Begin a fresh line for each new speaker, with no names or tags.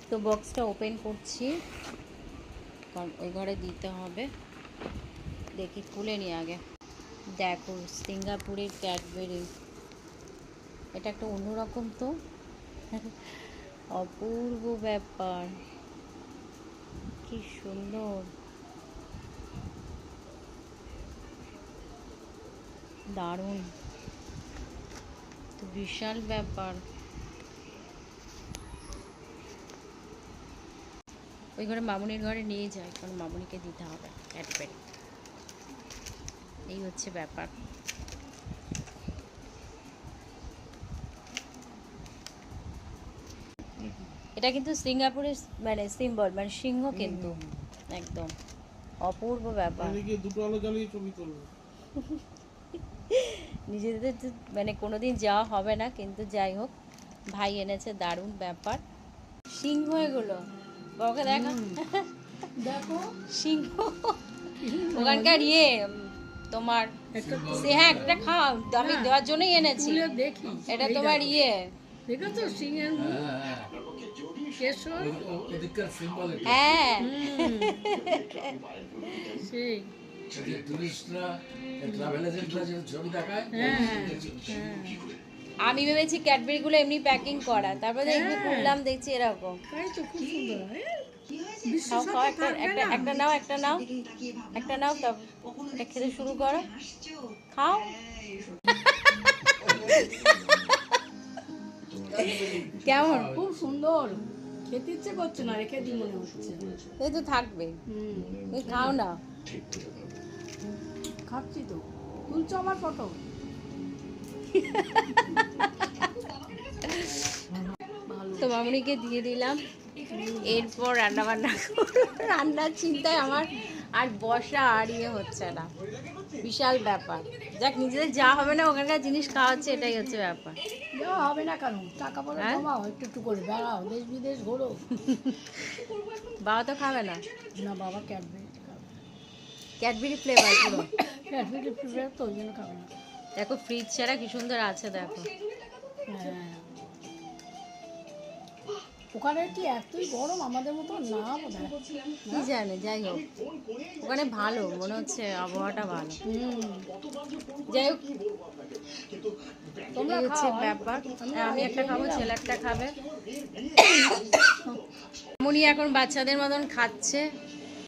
তো বক্সটা ওপেন করছি, কারণ ওই ঘরে দিতে হবে। দেখি খুলে নি আগে। দেখো সিঙ্গাপুরের ক্যাডবেরি, এটা একটা অন্যরকম তো, অপূর্ব ব্যাপার, কি সুন্দর, দারুণ, তো বিশাল ব্যাপার। ওই ঘরে মামুনির ঘরে নিয়ে যায়, কারণ মামুনিকে দিতে হবে ক্যাডবেরি। এই হচ্ছে ব্যাপার। এটা কিন্তু সিঙ্গাপুরের মানে সিম্বল, মানে সিংহ, কিন্তু একদম অপূর্ব ব্যাপার।
দুটো আলো জ্বালিয়ে ছবি তুলবো।
নিজেদের মানে কোনোদিন যাওয়া হবে না, কিন্তু যাই হোক ভাই এনেছে, দারুণ ব্যাপার। সিংহ এগুলো বাবাকে দেখা,
দেখো
সিংহ ওখানকার ইয়ে তোমার, হ্যাঁ একটা খাও, আমি দেওয়ার জন্যই এনেছি।
দেখি
এটা তোমার ইয়ে,
দেখো তো সিংহের কেশর,
হ্যাঁ
সেই
আমি ভেবেছি ক্যাডবেরিগুলো এমনি প্যাকিং করা, তারপরে এমনি খুললাম দেখছি এরকম।
তাই তো, খুব সুন্দর।
খাও খাও, একটা একটা একটা নাও, একটা নাও, একটা নাও, তবে এটা খেতে শুরু করো, খাও। কেমন?
খুব সুন্দর, খেতে ইচ্ছে করছে না, রেখে দিই মনে হচ্ছে।
এই তো থাকবে, তুমি খাও না।
খাচ্ছি তো, তুলছো আমার ফটো।
তো মামুনিকে দিয়ে দিলাম, এরপর রান্না বান্না রান্নার চিন্তায় আমার আর বসা আর ইয়ে হচ্ছে না, বিশাল ব্যাপার। যাক, নিজেদের যা হবে না ওখানকার জিনিস খাওয়া হচ্ছে, এটাই হচ্ছে ব্যাপার।
যাওয়া হবে না কেন, টাকা পয়সা
হ্যাঁ?
জমাও, একটু একটু করে বেড়াও, দেশ বিদেশ ঘোরো।
বাবা তো খাবে না,
না, বাবা ক্যাডবেরি খাবে,
ক্যাডবেরি ফ্লেভার পুরো।
ক্যাডবেরি ফ্লেভার তো, ওই জন্য খাবে না।
দেখো ফ্রিজ ছাড়া কি সুন্দর আছে, দেখো।
হ্যাঁ, ওখানে কি এতই গরম, আমাদের মতো না বোধহয়।
কি জানে, যাই হোক ওখানে ভালো মনে হচ্ছে, আবহাওয়াটা ভালো। যাই হোক,
তোমরা
এই হচ্ছে
খাও,
ব্যাপার। আমি একটা খাবো, ছেলে একটা খাবে। মুনি এখন বাচ্চাদের মতন খাচ্ছে,